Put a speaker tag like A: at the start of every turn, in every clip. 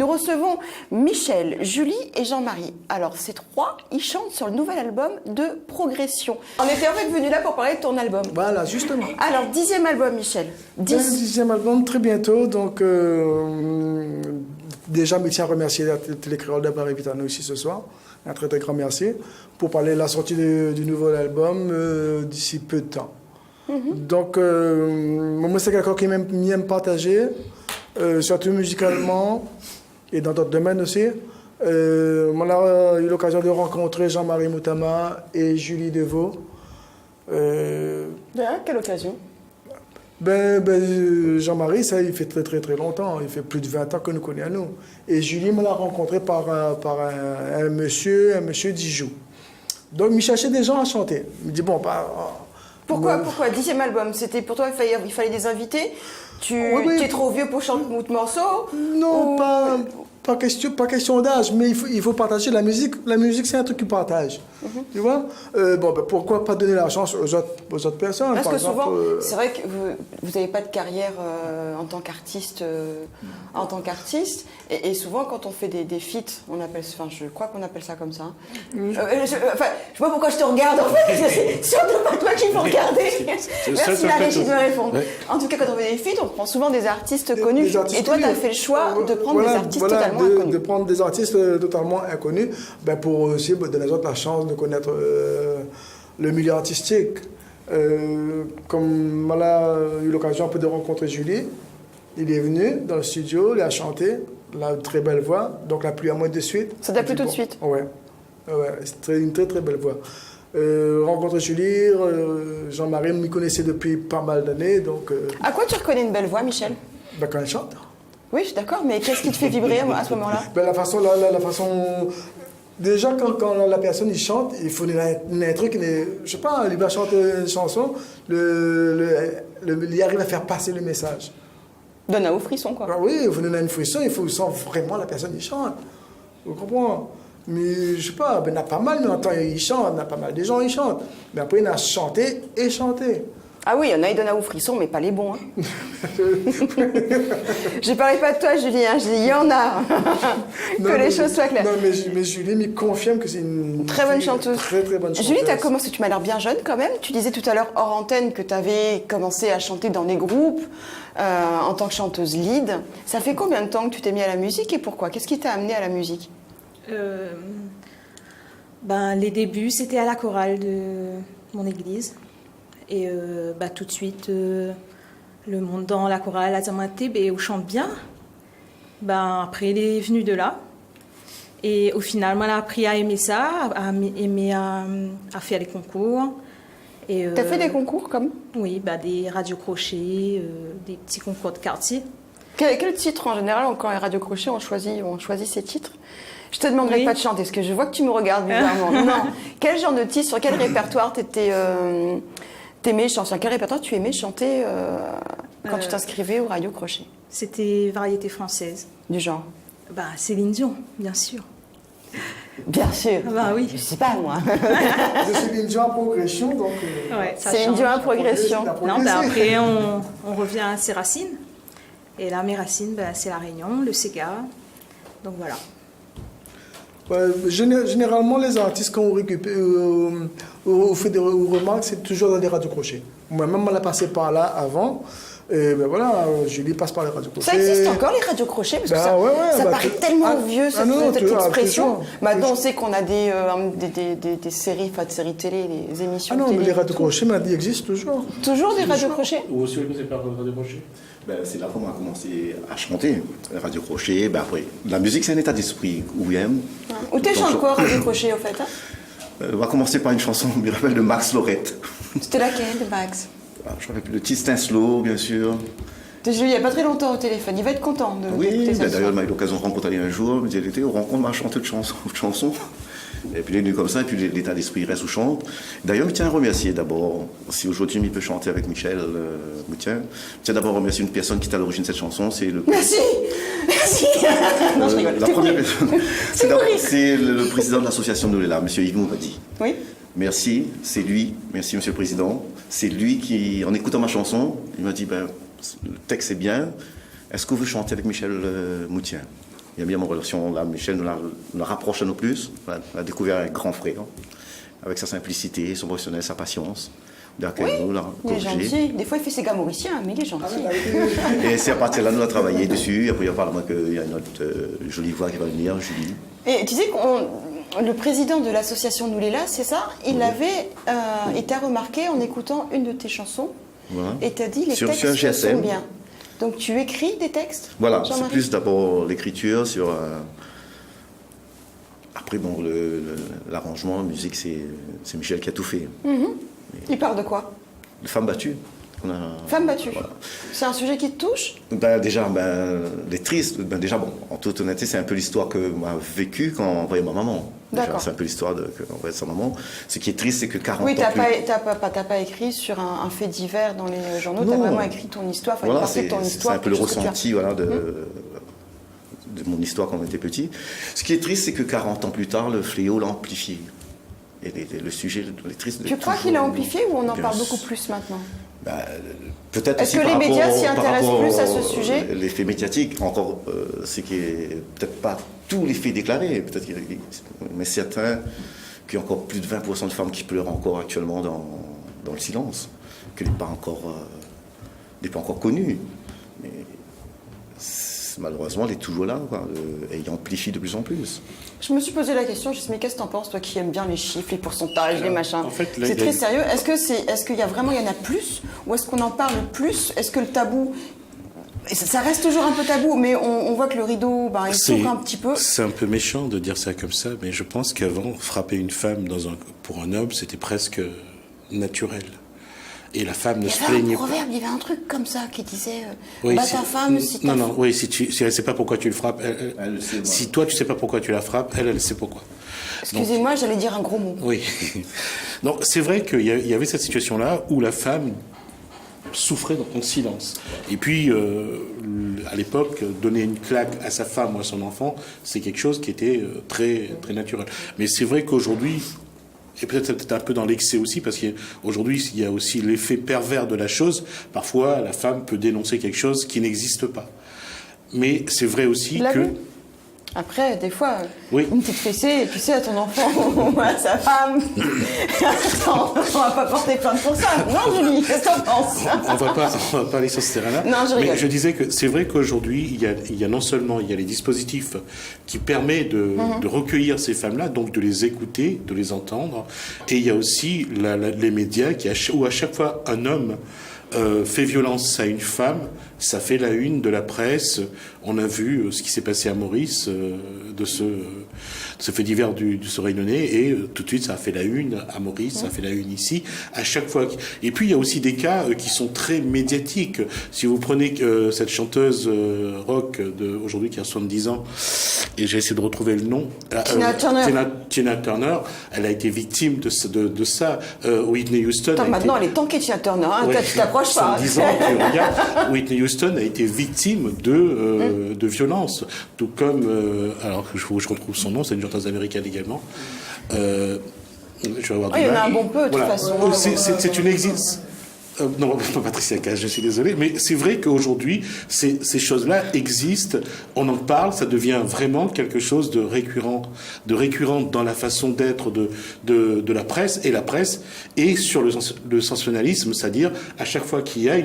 A: Nous recevons Michel, Julie et Jean-Marie. Alors, ces trois, ils chantent sur le nouvel album de Progression. On était en fait venus là pour parler de ton album.
B: Voilà, justement.
A: Alors, 10e album, Michel.
B: 10e album, très bientôt. Donc, déjà, je tiens à remercier la Télécréole de Paris-Vitano ici ce soir. Un très, très grand merci. Pour parler de la sortie du nouvel album d'ici peu de temps. Donc, moi, c'est quelqu'un qui aime partager, surtout musicalement et dans d'autres domaines aussi. On a eu l'occasion de rencontrer Jean-Marie Moutama et Julie Deveau.
A: Quelle occasion?
B: Jean-Marie, ça, il fait très, très, très longtemps. Il fait plus de 20 ans que nous connaissons, nous. Et Julie, me l'a rencontré par un monsieur Dijou. Donc, il cherchait des gens à chanter. Il me dit, bon,
A: Pourquoi 10e album? C'était pour toi, il fallait des invités? Tu es trop vieux pour chanter de morceaux?
B: Non, pas question d'âge, mais il faut partager la musique. La musique, c'est un truc qui partage. Tu vois? Pourquoi pas donner la chance aux autres personnes?
A: Parce que souvent, c'est vrai que vous n'avez pas de carrière en tant qu'artiste. Et souvent, quand on fait des feats, on appelle, je crois qu'on appelle ça comme ça. Je sais pas pourquoi je te regarde, en fait. C'est surtout pas toi qu'il faut regarder. Merci la régie de me répondre. Ouais. En tout cas, quand on fait des feats, on prend souvent des artistes connus. Et toi, tu as fait le choix de prendre des artistes totalement inconnus.
B: De prendre des artistes totalement inconnus, pour aussi donner aux autres la chance de connaître le milieu artistique. Comme on a eu l'occasion un peu de rencontrer Julie, il est venu dans le studio, il a chanté, il a une très belle voix, donc la pluie à moi de suite.
A: Ça t'a plu tout de suite?
B: Ouais, c'est une très très belle voix. Rencontrer Julie, Jean-Marie m'y connaissait depuis pas mal d'années, donc...
A: À quoi tu reconnais une belle voix, Michel?
B: Quand elle chante.
A: Oui, je suis d'accord, mais qu'est-ce qui te fait vibrer à ce moment-là?
B: La façon... Déjà, quand la personne il chante, il faut un truc, je sais pas, il va chanter une chanson, il arrive à faire passer le message.
A: Donne un haut frisson, quoi.
B: Oui, il faut donner un frisson, il faut sentir vraiment la personne qui chante. Vous comprenez? Mais je sais pas, il y en a pas mal, mais en temps il chante, il y en a pas mal de gens qui chantent. Mais après, il y en a chanté et chanté.
A: Ah oui, il y en a, ils donnent un haut frisson, mais pas les bons. Hein. Je parlais pas de toi, Julie, hein. Je dis, il y en a. Les choses soient claires.
B: Non, mais Julie me confirme que c'est une
A: très bonne chanteuse.
B: Très, très bonne chanteuse.
A: Julie, tu as commencé, tu m'as l'air bien jeune quand même. Tu disais tout à l'heure hors antenne que tu avais commencé à chanter dans des groupes en tant que chanteuse lead. Ça fait combien de temps que tu t'es mis à la musique et pourquoi? Qu'est-ce qui t'a amené à la musique?
C: Les débuts, c'était à la chorale de mon église. Et tout de suite, le monde dans la chorale a dit on chante bien. Après, il est venu de là. Et au final, moi, j'ai appris à aimer ça, à faire les concours.
A: T'as fait des concours comme?
C: Oui, des radios-crochets, des petits concours de quartier.
A: Quel titre en général, quand les radios-crochets, on choisit ces titres? Je te demanderai pas de chanter, parce que je vois que tu me regardes bizarrement. Non. Quel genre de titre, sur quel répertoire sur quel répertoire tu aimais chanter quand tu t'inscrivais au Radio Crochet?
C: C'était variété française.
A: Du genre?
C: Céline Dion, bien sûr.
A: Bien sûr.
C: Oui.
A: Je sais pas, moi.
B: Céline Dion en progression, donc...
A: Céline Dion en progression.
C: Non, après, on revient à ses racines. Et là, mes racines, c'est la Réunion, le Sega. Donc voilà.
B: Généralement, les artistes, quand on récupère, on fait des remarques, c'est toujours dans des radios crochets. Moi-même, on l'a passé par là avant. Et Julie passe par les radios crochets.
A: Ça existe encore, les radios crochets? Parce que ça paraît tellement vieux, cette expression. Maintenant, on sait qu'on a des séries, des séries télé, des émissions télé.
B: Mais les radios crochets, ils existent toujours.
A: Toujours des radios crochets?
D: Ou aussi, vous par radio crochet?
E: C'est là qu'on a commencé à chanter, Radio Crochet. Après, la musique, c'est un état d'esprit où aime.
A: Où tu chantes quoi, Radio Crochet, au fait?
E: On va commencer par une chanson, je me rappelle, de Max Lorette.
A: C'était laquelle, de Max?
E: Je me rappelle le Tistin Slow, bien sûr.
A: J'ai eu il n'y a pas très longtemps au téléphone. Il va être content de
E: Oui, d'ailleurs, il m'a eu l'occasion de rencontrer un jour. Il me dit, elle était au rencontre, m'a chanté de chansons. Et puis il est venu comme ça, et puis l'état d'esprit reste où chante. D'ailleurs, je tiens à remercier d'abord, si aujourd'hui il peut chanter avec Michel Moutien, je tiens d'abord à remercier une personne qui est à l'origine de cette chanson, c'est le...
A: Merci. Non, je rigole.
E: La première personne, c'est le président de l'association de Noléla, M. Yves Mouradi.
A: Oui.
E: Merci, c'est lui, merci Monsieur le Président. C'est lui qui, en écoutant ma chanson, il m'a dit, le texte est bien, est-ce que vous chanter avec Michel Moutien? Il y a bien mon relation, là, Michel nous rapproche à nous plus. On a découvert un grand frère, avec sa simplicité, son professionnel, sa patience.
A: Oui, il est gentil. Des fois, il fait ses gars mauriciens, mais il est gentil.
E: Et c'est à partir de là, nous avons travaillé dessus. Après, apparemment, qu'il y a une autre jolie voix qui va venir, Julie.
A: Et tu sais que le président de l'association Nouléla, c'est ça, il avait été remarqué en écoutant une de tes chansons.
E: Voilà.
A: Et t'as dit les textes sont bien. Donc tu écris des textes?
E: Voilà, c'est plus d'abord l'écriture sur... Après, bon, l'arrangement, la musique, c'est Michel qui a tout fait.
A: Il parle de quoi?
E: De femmes battues.
A: Femmes battues.
E: Voilà.
A: C'est un sujet qui te touche?
E: Déjà, les tristes. Déjà, bon, en toute honnêteté, c'est un peu l'histoire que m'a vécue quand on voyait ma maman. C'est un peu l'histoire qu'on voyait de sa maman. Ce qui est triste, c'est que 40 ans plus...
A: Oui, t'as pas écrit sur un fait divers dans les journaux, t'as vraiment écrit ton histoire, une partie de ton histoire.
E: C'est un peu le ressenti de mon histoire quand on était petit. Ce qui est triste, c'est que 40 ans plus tard, le fléau l'a amplifié. Et le sujet, les tristes...
A: Tu crois qu'il a amplifié ou on en parle beaucoup plus maintenant?
E: Peut-être
A: Est-ce que les médias s'y intéressent plus à ce sujet?
E: L'effet médiatique, encore, c'est qu'il n'y a peut-être pas tous les faits déclarés, mais certains, qu'il y a encore plus de 20% de femmes qui pleurent encore actuellement dans le silence, que n'est pas encore connue. Mais malheureusement, elle est toujours là, et il amplifie de plus en plus.
A: Je me suis posé la question, mais qu'est-ce que t'en penses, toi qui aimes bien les chiffres, les pourcentages, les machins?
D: En fait,
A: c'est très sérieux. Est-ce qu'il y a vraiment, il y en a plus? Ou est-ce qu'on en parle plus? Est-ce que le tabou... Ça reste toujours un peu tabou, mais on voit que le rideau, il s'ouvre un petit peu.
D: C'est un peu méchant de dire ça comme ça, mais je pense qu'avant, frapper une femme pour un homme, c'était presque naturel. Et la femme ne se plaignait pas.
A: Il y avait un proverbe, comme ça qui disait ta femme si t'as...
D: Non, si elle ne sait pas pourquoi tu le frappes, elle le sait, si toi tu ne sais pas pourquoi tu la frappes, elle sait pourquoi.
A: Excusez-moi, j'allais dire un gros mot.
D: Oui. Donc c'est vrai qu'il y avait cette situation-là où la femme souffrait dans le silence. Et puis, à l'époque, donner une claque à sa femme ou à son enfant, c'est quelque chose qui était très, très naturel. Mais c'est vrai qu'aujourd'hui... Et peut-être c'est un peu dans l'excès aussi, parce qu'aujourd'hui, il y a aussi l'effet pervers de la chose. Parfois, la femme peut dénoncer quelque chose qui n'existe pas. Mais c'est vrai aussi que...
A: Après, des fois, une petite fessée, tu sais, à ton enfant ou à sa femme. Attends, on va pas porter plainte pour ça. Non, Julie, qu'est-ce que t'en penses?
D: On va pas aller sur ce terrain-là.
A: Non, je rigole.
D: Mais je disais que c'est vrai qu'aujourd'hui, il y a non seulement les dispositifs qui permettent de recueillir ces femmes-là, donc de les écouter, de les entendre, et il y a aussi les médias où à chaque fois un homme fait violence à une femme, ça fait la une de la presse. On a vu ce qui s'est passé à Maurice, de ce fait divers du Réunionnais, et tout de suite ça a fait la une à Maurice, ça a fait la une ici, à chaque fois. Et puis il y a aussi des cas qui sont très médiatiques. Si vous prenez cette chanteuse rock aujourd'hui qui a 70 ans, et j'ai essayé de retrouver le nom, Tina Turner, elle a été victime de ça. Whitney Houston.
A: Maintenant elle est tankée, Tina Turner, hein. Tu t'approches pas.
D: 70 ans, regarde, Whitney Houston a été victime de violence, tout comme, alors que je retrouve son nom, c'est une chanteuse américaine également. Je vais avoir
A: il y en a un bon peu, de toute façon.
D: C'est une existe. Non, pas Patricia Cass, je suis désolé, mais c'est vrai qu'aujourd'hui, ces choses-là existent, on en parle, ça devient vraiment quelque chose de récurrent dans la façon d'être de la presse, et la presse est sur le sensationnalisme, c'est-à-dire à chaque fois qu'il y a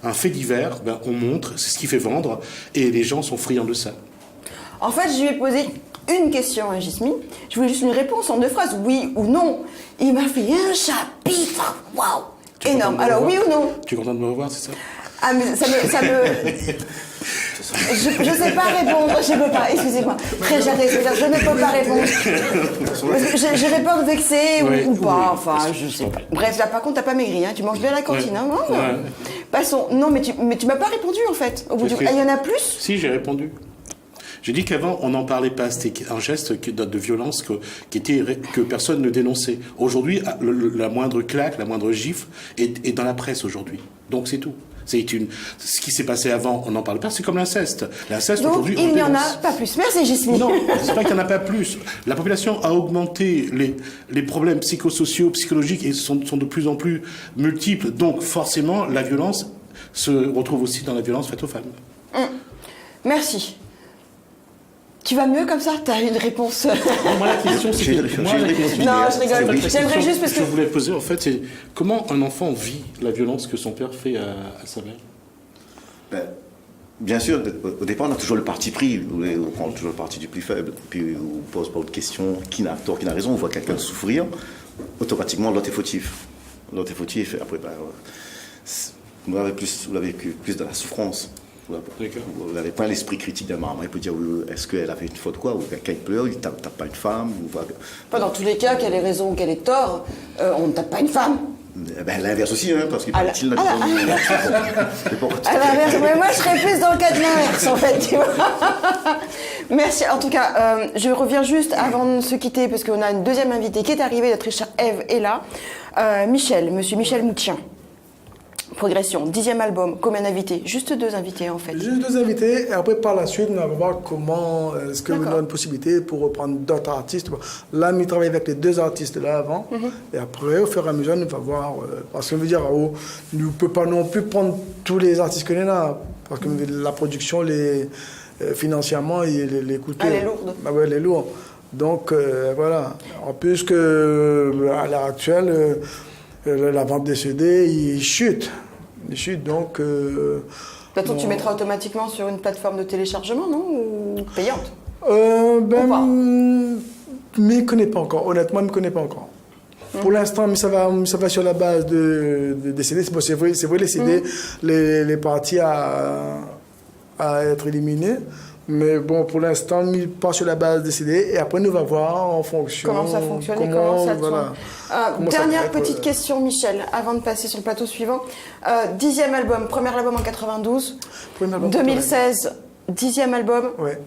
D: un fait divers, on montre, c'est ce qui fait vendre, et les gens sont friands de ça.
A: En fait, je lui ai posé une question à Jasmine, je voulais juste une réponse en 2 phrases, oui ou non. Il m'a fait un chapitre, waouh, énorme. Alors oui ou non?
D: Tu es content de me revoir, c'est ça?
A: Ah mais ça me... Je sais pas répondre, je peux pas, excusez-moi. Très j'arrête, je ne peux pas répondre. J'aurais peur de vexer ou pas, enfin je sais pas. Bref, là par contre t'as pas maigri, hein. Tu manges bien à la cantine, hein, non? Passons, non mais tu m'as pas répondu en fait. Au bout il y en a plus?
D: Si, j'ai répondu. J'ai dit qu'avant, on n'en parlait pas. C'était un geste de violence que personne ne dénonçait. Aujourd'hui, la moindre claque, la moindre gifle est dans la presse aujourd'hui. Donc c'est tout. Ce qui s'est passé avant, on n'en parle pas. C'est comme l'inceste. L'inceste aujourd'hui,
A: il n'y en a pas plus. Merci, Jasmine.
D: Non, c'est pas qu'il n'y en a pas plus. La population a augmenté, les problèmes psychosociaux, psychologiques et sont de plus en plus multiples. Donc forcément, la violence se retrouve aussi dans la violence faite aux femmes.
A: Merci. Tu vas mieux comme ça? T'as une réponse.
D: Moi, la question, c'est
E: J'ai une réponse binaire.
A: Non, je rigole. J'aimerais juste parce que.
D: je voulais poser, en fait, c'est comment un enfant vit la violence que son père fait à sa mère?
E: Ben, bien sûr, au départ, on a toujours le parti pris. On prend toujours le parti du plus faible. Puis on ne pose pas de questions. Qui n'a tort, qui n'a raison. On voit quelqu'un souffrir. Automatiquement, l'autre est fautif. L'autre est fautif. Et après, ben, vous l'avez vécu plus dans la souffrance. Vous n'avez pas l'esprit critique d'un maman. Il peut dire est-ce qu'elle a fait une faute quoi? Ou quelqu'un pleure, il ne tape pas une femme.
A: Pas dans tous les cas, qu'elle ait raison ou qu'elle ait tort, on ne tape pas une femme.
E: Ben, l'inverse aussi, hein, parce qu'il parle il
A: À l'inverse, mais moi je serais plus dans le cas de l'inverse en fait, tu vois. Merci. En tout cas, je reviens juste avant de se quitter parce qu'on a une deuxième invitée qui est arrivée, notre chère Ève est là. Monsieur Michel Moutien. Progression, 10e album, combien d'invités? Juste 2 invités en fait.
B: Juste 2 invités, et après par la suite, on va voir comment est-ce qu'on a une possibilité pour reprendre d'autres artistes. Là, on travaille avec les 2 artistes là avant, et après, au fur et à mesure, on va voir. Parce qu'on veut dire, on ne peut pas non plus prendre tous les artistes qu'on a, parce que la production, financièrement, les coûts.
A: Elle est lourde.
B: Ah ouais, elle est lourde. Donc, voilà. En plus que, à l'heure actuelle, la vente des CD, il chute. Donc.
A: Peut-être tu mettras automatiquement sur une plateforme de téléchargement, non? Ou payante?
B: Mais je ne connais pas encore. Honnêtement, je ne connais pas encore. Pour l'instant, mais ça va sur la base des CD. C'est vrai, les CD, les parties à être éliminées. Mais bon, pour l'instant, nous pas sur la base des CD. Et après, nous allons voir en fonction.
A: Comment ça fonctionne et comment ça tourne. Dernière petite question, Michel, avant de passer sur le plateau suivant. 10e album, premier album en 92. 2016, 10e album.
B: Ouais.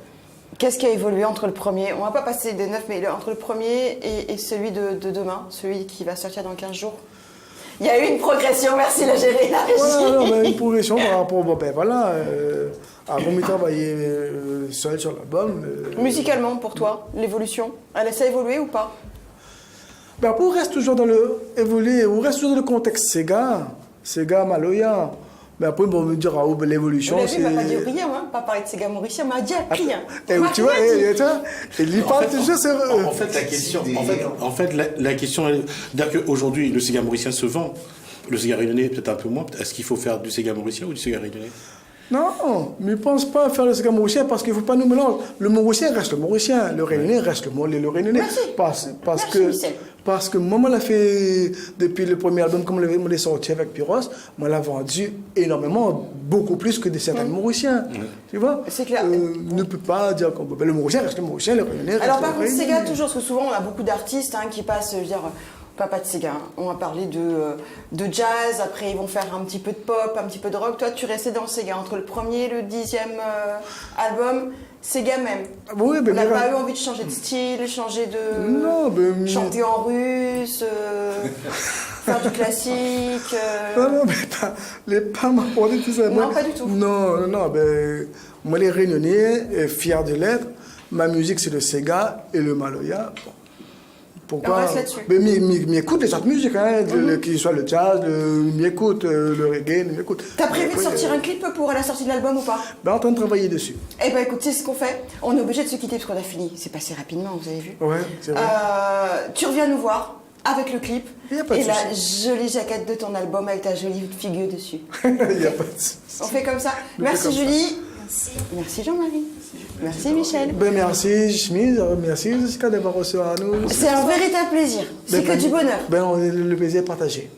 A: Qu'est-ce qui a évolué entre le premier? On ne va pas passer des 9, mais entre le premier et celui de demain, celui qui va sortir dans 15 jours. Il y a eu une progression, merci la gérer, la régie.
B: Ouais, une progression par rapport voilà. Avant de travailler seul sur l'album.
A: Musicalement, pour toi, l'évolution, elle a évolué ou pas?
B: Ben, on reste toujours dans on reste toujours dans le contexte Sega, Maloya. Mais après, on me dira, l'évolution,
A: c'est... Vous n'avez pas dit rien, hein, pas parler de Sega Mauricien, on m'a dit rien.
B: Tu vois, il parle toujours sur eux.
D: En fait, la question, c'est-à-dire qu'aujourd'hui, le Sega Mauricien se vend. Le Sega Réunionnais, peut-être un peu moins. Est-ce qu'il faut faire du Sega Mauricien ou du Sega Réunionnais?
B: Non, mais je ne pense pas faire le Sega Mauricien parce qu'il ne faut pas nous mélanger. Le Mauricien reste le Mauricien, le Réunionnais reste le Réunionnais. Parce que moi, je l'ai fait depuis le premier album, comme je l'ai sorti avec Pyros, moi, je l'ai vendu énormément, beaucoup plus que des certains Mauriciens. Tu vois?
A: C'est clair.
B: Ne peut pas dire que le Mauricien reste le Mauricien, le Réunionnais reste le Réunionnais.
A: Alors, par contre, Sega, toujours, parce que souvent, on a beaucoup d'artistes qui passent, je veux dire. Pas de Sega. On va parler de jazz, après ils vont faire un petit peu de pop, un petit peu de rock. Toi, tu restais dans Sega. Entre le premier et le 10e album, Sega même.
B: Oui,
A: on n'a pas eu envie de changer de style, changer de...
B: Non,
A: chanter en russe, faire du classique...
B: Non, mais pas m'apporter tout ça.
A: Non, pas du tout.
B: Non, moi, les Réunionnais, fiers de l'être, ma musique, c'est le Sega et le Maloya. Pourquoi?
A: On reste là-dessus.
B: Mais m'écoute les autres musiques, qu'il soit le jazz, m'écoute le reggae, m'écoute.
A: T'as prévu de sortir un clip pour la sortie de l'album ou pas?
B: En train de travailler dessus.
A: Eh ben écoute, c'est ce qu'on fait. On est obligé de se quitter parce qu'on a fini. C'est passé rapidement, vous avez vu?
B: Ouais, c'est vrai.
A: Tu reviens nous voir avec le clip
B: y a pas de
A: et la
B: souci.
A: jolie jaquette de ton album avec ta jolie figure dessus.
B: Il n'y a pas de souci.
A: On fait comme ça. Merci Julie. Merci. Merci Jean-Marie. Merci Michel.
B: Merci Schmid, merci Jessica d'avoir reçu à nous.
A: C'est un véritable plaisir. C'est que du bonheur.
B: Le plaisir est partagé.